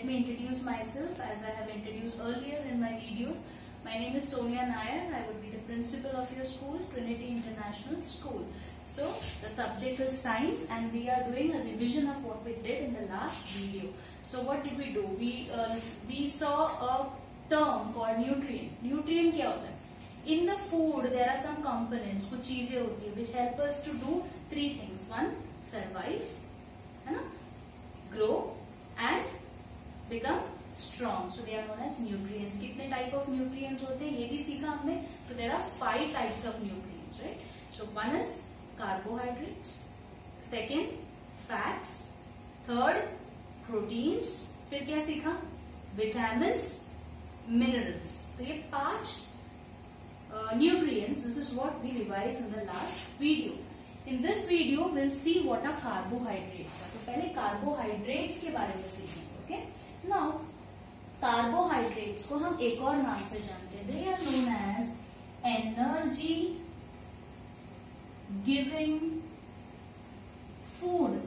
let me introduce myself as I have introduced earlier in my videos. My name is Sonia Nair. I would be the principal of your school, Trinity International School. So the subject is science and we are doing a revision of what we did in the last video. So what did we do? We saw a term called nutrient. Nutrient क्या होता है? In the food there are some components, कुछ चीजें होती है which help us to do three things. One, survive, है ना? Grow and become strong. So they are known as nutrients. कितने type of nutrients होते हैं ये भी सीखा हमने. So there are 5 types of nutrients, right? So one is carbohydrates, second fats, third proteins, फिर क्या सीखा? Vitamins, minerals. तो ये 5 nutrients. This is what we revised in the last video. In this video we'll see what are carbohydrates. तो पहले carbohydrates के बारे में सीखेंगे. Okay? Now carbohydrates को हम एक और नाम से जानते हैं. They are known as energy giving food.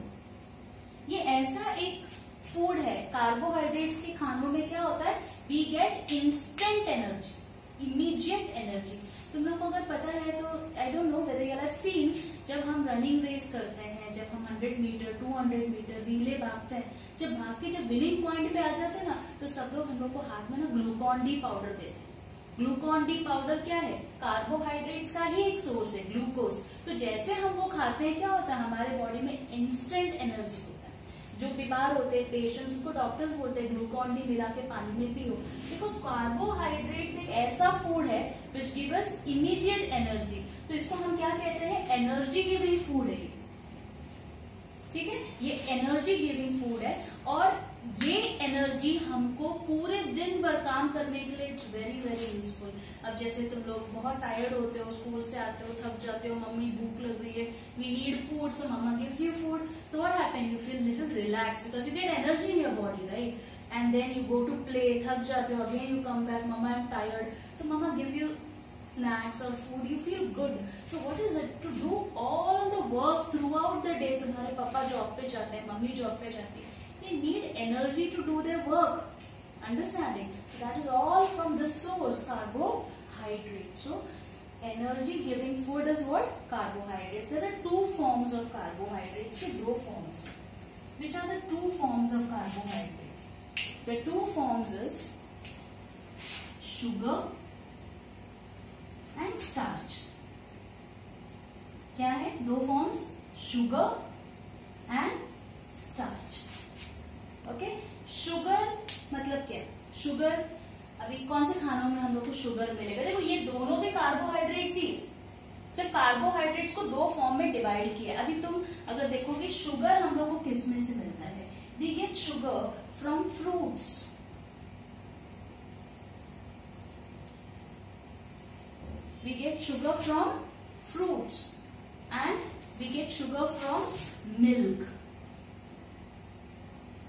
ये ऐसा एक फूड है. कार्बोहाइड्रेट्स के खानों में क्या होता है? We get instant energy, immediate energy. तुम लोग को अगर पता है तो I don't know whether you have seen, जब हम रनिंग रेस करते हैं, जब हम 100 मीटर 200 मीटर रिले भागते हैं, जब भाग के जब विनिंग पॉइंट पे आ जाते हैं ना, तो सब लोग हम लोग को हाथ में ना ग्लूकॉन डी पाउडर देते हैं. ग्लूकॉन डी पाउडर क्या है? कार्बोहाइड्रेट्स का ही एक सोर्स है, ग्लूकोज. तो जैसे हम वो खाते हैं क्या होता है? हमारे बॉडी में इंस्टेंट एनर्जी होता है. जो बीमार होते हैं पेशेंट्स, उनको डॉक्टर्स बोलते हैं ग्लूकॉन डी मिला के पानी में पियो. बिकॉज कार्बोहाइड्रेट्स एक ऐसा फूड है which give us immediate energy. तो इसको हम क्या कहते हैं? एनर्जी गिविंग फूड है. ठीक है, ये एनर्जी गिविंग फूड है और ये एनर्जी हमको पूरे दिन भर काम करने के लिए इट्स वेरी वेरी यूजफुल. अब जैसे तुम लोग बहुत टायर्ड होते हो, स्कूल से आते हो, थक जाते हो, मम्मी भूख लग रही है, we need food, so mama gives you food. So what happen? You feel little relax because you get energy in your body, right? And then you go to play, थक जाते हो, again you come back, mama I am tired, so mama gives you snacks or food, you feel good. So what is it? To do all the work throughout the day. तुम्हारे पापा job पे जाते हैं, mummy job पे जाती है, they need energy to do their work. Understanding? So that is all from this source, carbohydrate. So energy giving food is what? Carbohydrates. There are 2 forms of carbohydrates. So 2 forms. Which are the 2 forms of carbohydrates? The 2 forms is sugar and starch. क्या है 2 forms? Sugar and starch. Okay? Sugar मतलब क्या? Sugar अभी कौन से खानों में हम लोग को शुगर मिलेगा? देखो ये दोनों भी कार्बोहाइड्रेट्स ही, सिर्फ कार्बोहाइड्रेट्स को 2 फॉर्म में डिवाइड किया. अभी तुम अगर देखोगे शुगर हम लोग को किस में से मिलता है? We get sugar from fruits. We get sugar from fruits and we get sugar from milk.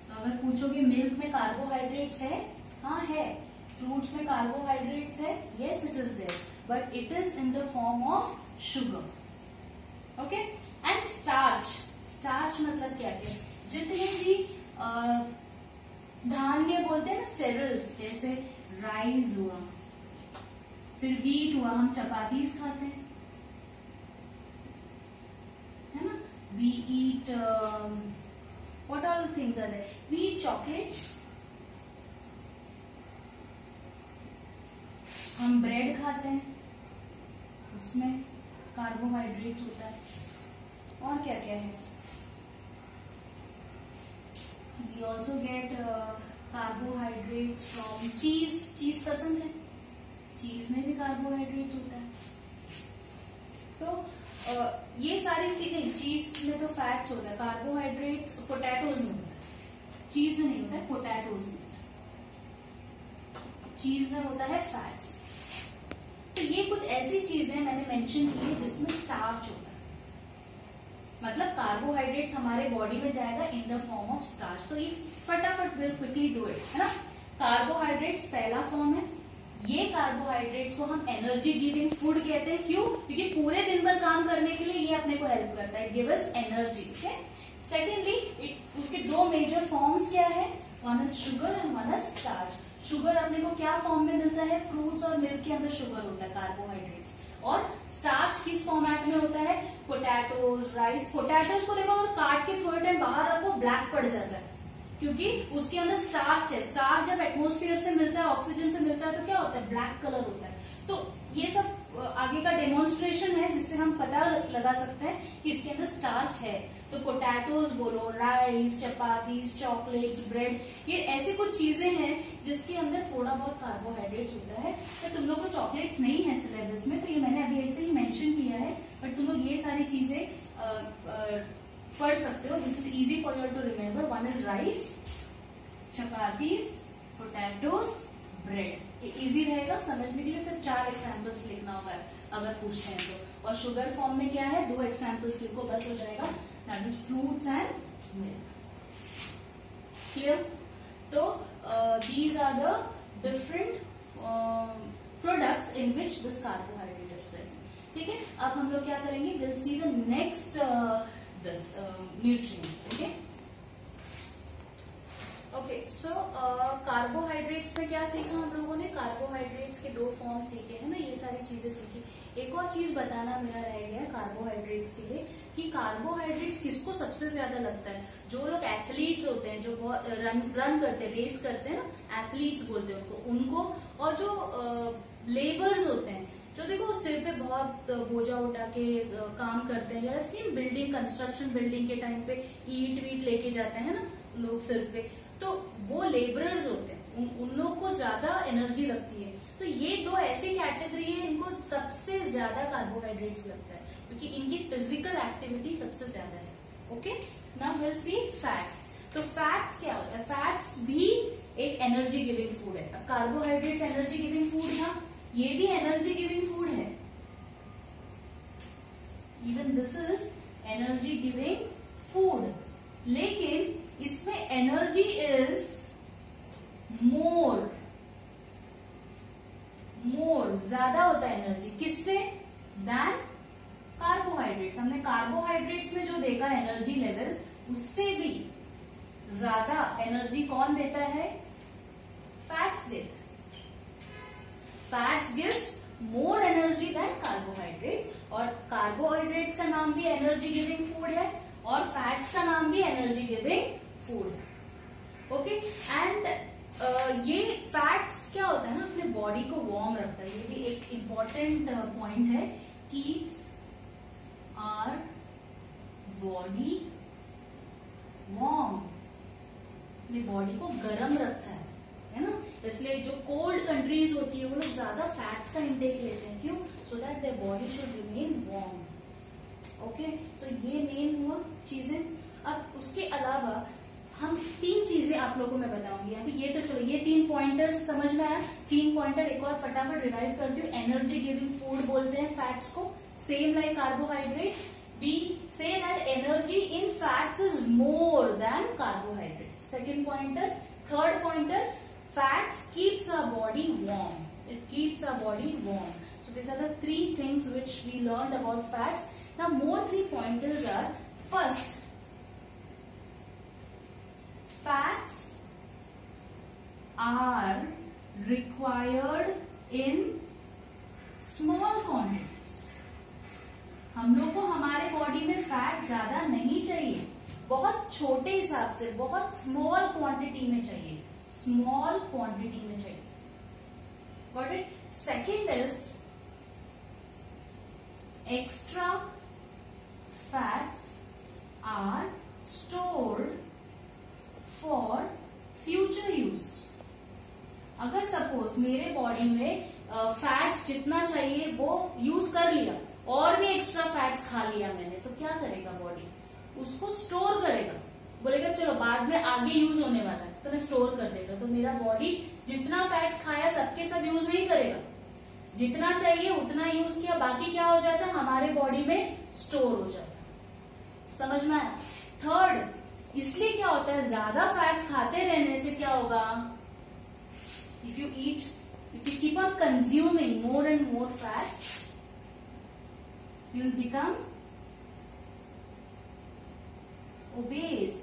तो अगर पूछोगे मिल्क में कार्बोहाइड्रेट्स है? हाँ है. फ्रूट्स में कार्बोहाइड्रेट्स है? Yes, it is there, but it is in the form of sugar. Okay? And starch. Starch मतलब क्या क्या? जितने भी धान्य बोलते हैं ना, cereals, जैसे राइस हुआ, फिर वीट हुआ, हम चपातीस खाते हैं, है ना? We eat what all things are there? We eat chocolates, हम ब्रेड खाते हैं, उसमें कार्बोहाइड्रेट्स होता है. और क्या क्या है? We also get carbohydrates from cheese. Cheese पसंद है? चीज में भी कार्बोहाइड्रेट्स होता है. तो ये सारी चीजें, चीज में तो फैट्स होता है, कार्बोहाइड्रेट्स पोटैटोज में होता है, चीज में नहीं होता है, पोटैटोज में. चीज में होता है फैट्स. तो ये कुछ ऐसी चीजें मैंने मेंशन की है जिसमें स्टार्च होता है. मतलब कार्बोहाइड्रेट्स हमारे बॉडी में जाएगा in the form of starch. तो ये फटाफट विल क्विकली डू इट, है ना? कार्बोहाइड्रेट्स पहला फॉर्म है. ये कार्बोहाइड्रेट्स को हम एनर्जी गिविंग फूड कहते हैं. क्यों? क्योंकि पूरे दिन भर काम करने के लिए ये अपने को हेल्प करता है, give us energy. Okay. Secondly उसके 2 मेजर फॉर्म्स क्या है? One is sugar and one is starch. Sugar अपने को क्या फॉर्म में मिलता है, फ्रूट्स और मिल्क के अंदर शुगर होता है, कार्बोहाइड्रेट्स। और स्टार्च किस फॉर्मेट में होता है, पोटैटोज, राइस। पोटैटोज को देखो और काट के थोड़े टाइम बाहर रखो, ब्लैक पड़ जाता है क्योंकि उसके अंदर स्टार्च है। स्टार्च जब एटमोस्फेयर से मिलता है, ऑक्सीजन से मिलता है तो क्या होता है, ब्लैक कलर होता है। तो ये सब आगे का डेमोन्स्ट्रेशन है जिससे हम पता लगा सकते हैं कि इसके अंदर स्टार्च है। तो पोटैटोज बोलो, राइस, चपातीज, चॉकलेट्स, ब्रेड, ये ऐसे कुछ चीजें हैं जिसके अंदर थोड़ा बहुत कार्बोहाइड्रेट्स होता है। तो तुम लोग को चॉकलेट्स नहीं है सिलेबस में, तो ये मैंने अभी ऐसे ही मेंशन किया है, बट तुम लोग ये सारी चीजें पढ़ सकते हो। This is easy for you to remember. One is rice, chapatis, potatoes, bread. ये इजी रहेगा समझने के लिए। सिर्फ 4 एग्जाम्पल्स लिखना होगा अगर पूछते हैं तो। और शुगर फॉर्म में क्या है, 2 एग्जाम्पल्स लिखो बस हो जाएगा, that is fruits and milk. Clear? तो these are the different products in which this carbohydrate is present. ठीक है, अब हम लोग क्या करेंगे, will see the next this nutrient. Okay okay, so carbohydrates में क्या सीखा हम लोगों ने, कार्बोहाइड्रेट्स के 2 फॉर्म सीखे हैं ना, ये सारी चीजें सीखी। एक और चीज बताना मेरा रह गया है कार्बोहाइड्रेट्स के लिए, कि कार्बोहाइड्रेट्स किसको सबसे ज्यादा लगता है, जो लोग एथलीट्स होते हैं, जो बहुत रन करते हैं, रेस करते हैं ना, एथलीट्स बोलते हैं उनको। और जो लेबर्स होते हैं, जो देखो सिर पे बहुत बोझा उठा के काम करते हैं, या सेम बिल्डिंग, कंस्ट्रक्शन बिल्डिंग के टाइम पे ईंट वीट लेके जाते हैं ना लोग सिर पे, तो वो लेबरर्स होते हैं, उन लोग को ज्यादा एनर्जी लगती है। तो ये 2 ऐसी कैटेगरी है, इनको सबसे ज्यादा कार्बोहाइड्रेट्स लगता है क्योंकि इनकी फिजिकल एक्टिविटी सबसे ज्यादा है। Okay, now will see fats. तो फैट्स क्या होता है, फैट्स भी एक एनर्जी गिविंग फूड है। अब कार्बोहाइड्रेट्स एनर्जी गिविंग फूड था, ये भी एनर्जी गिविंग फूड है, even this is energy giving food, लेकिन इसमें एनर्जी इज मोर ज्यादा होता है एनर्जी, किससे, देन कार्बोहाइड्रेट्स। हमने कार्बोहाइड्रेट्स में जो देखा एनर्जी लेवल, उससे भी ज्यादा एनर्जी कौन देता है, फैट्स देता है। Fats gives more energy than carbohydrates, और कार्बोहाइड्रेट्स का नाम भी एनर्जी गिविंग फूड है और फैट्स का नाम भी एनर्जी गिविंग फूड है। ओके, एंड ये फैट्स क्या होता है ना, अपने बॉडी को वार्म रखता है, ये भी एक इम्पॉर्टेंट पॉइंट है, कीप्स आवर बॉडी वार्म, अपनी बॉडी को गर्म रखता है ना। इसलिए जो कोल्ड कंट्रीज होती है वो लोग ज्यादा फैट्स का इंटेक लेते हैं, क्यों, so that there body should remain warm. Okay, so ये मेन हुआ चीजें। अब उसके अलावा हम 3 चीजें आप लोगों को मैं बताऊंगी यहाँ पे। ये तो चलो, ये 3 पॉइंटर्स समझ में आया। 3 पॉइंटर एक और फटाफट रिवाइव करती हूँ। एनर्जी गिविंग फूड बोलते हैं फैट्स को, same like carbohydrate. We say that energy in fats is more than carbohydrate, second pointer. Third pointer, fats keeps our body warm, it keeps our body warm. So these are the 3 things which we learned about fats. Now more 3 pointers are, first, fats are required in small quantities. हम लोग को हमारे body में fat ज्यादा नहीं चाहिए, बहुत छोटे हिसाब से, बहुत स्मॉल क्वांटिटी में चाहिए, स्मॉल क्वांटिटी में चाहिए। Got it? Second is extra fats are stored for future use. अगर सपोज मेरे बॉडी में फैट्स जितना चाहिए वो यूज कर लिया और भी एक्स्ट्रा फैट्स खा लिया मैंने, तो क्या करेगा बॉडी, उसको स्टोर करेगा, बोलेगा चलो बाद में आगे यूज होने वाला है तो मैं स्टोर कर देगा। तो मेरा बॉडी जितना फैट्स खाया सबके सब यूज नहीं करेगा, जितना चाहिए उतना यूज किया, बाकी क्या हो जाता है हमारे बॉडी में स्टोर हो जाता है। समझ में आया? थर्ड, इसलिए क्या होता है, ज्यादा फैट्स खाते रहने से क्या होगा, if you keep on consuming more and more fats, you will become obese,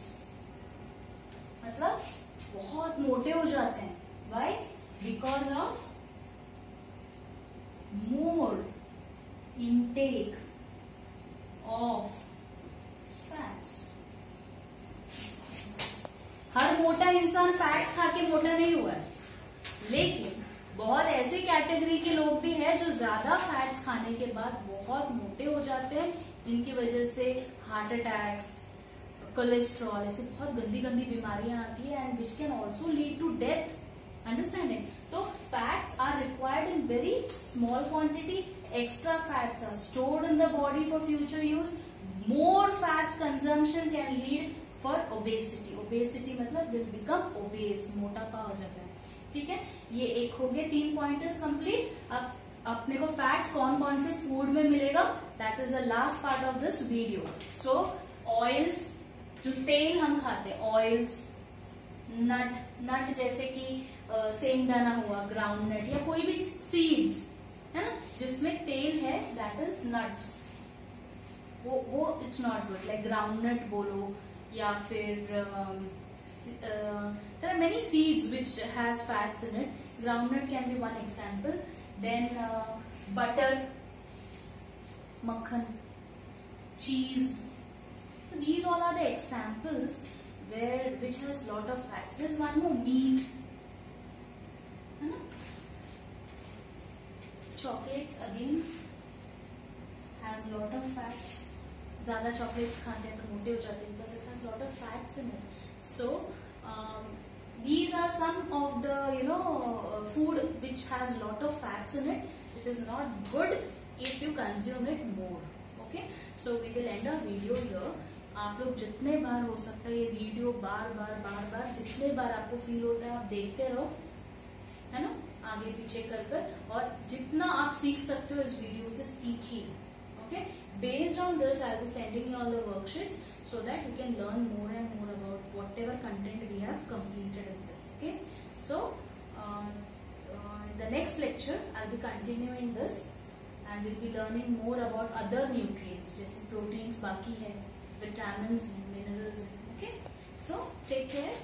मतलब बहुत मोटे हो जाते हैं. Why? Because of more intake of fats. हर मोटा इंसान फैट्स खा के मोटा नहीं हुआ है, लेकिन बहुत ऐसे कैटेगरी के लोग भी हैं जो ज्यादा फैट्स खाने के बाद बहुत मोटे हो जाते हैं, जिनकी वजह से हार्ट अटैक्स, कोलेस्ट्रॉल, ऐसी बहुत गंदी गंदी बीमारियां आती है and which can also lead to death. Understanding? So fats are required in very small quantity. Extra fats are stored in the body for future use. More fats consumption can lead for obesity. Obesity मतलब will become obese, मोटापा हो जाता है. ठीक है, ये एक हो गए 3 पॉइंटर्स कंप्लीट. अब अपने को फैट्स कौन कौन से फूड में मिलेगा, that is the last part of this video. So oils, जो तेल हम खाते हैं, ऑयल्स, नट जैसे कि सेंगदाना हुआ, ग्राउंड नट, या कोई भी सीड्स है ना जिसमें तेल है, दैट इज नट्स. वो it's not good. Like groundnut बोलो, या फिर there are many seeds which has fats in it. Groundnut can be one example. Then butter, makhan, cheese. So these all are the examples which has lot of fats. There's one more, meat. Chocolates again has lot of fats. ज्यादा chocolates खाते हैं तो मोटे हो जाते हैं, because it has lot of fats in it. So these are some of the food which has lot of fats in it, which is not good if you consume it more. Okay, so we will end our video here. आप लोग जितने बार हो सकता है ये video बार बार जितने बार आपको feel होता है आप देखते रहो, है ना, आगे पीछे कर, और जितना आप सीख सकते हो इस वीडियो से सीखिए. Okay, based on this I'll be sending you all the worksheets so that you can learn more and more about whatever content we have completed in this. Okay, so in the next lecture I'll be continuing this and we'll be learning more about other nutrients, जैसे proteins बाकी है, vitamins, minerals. Okay, so take care.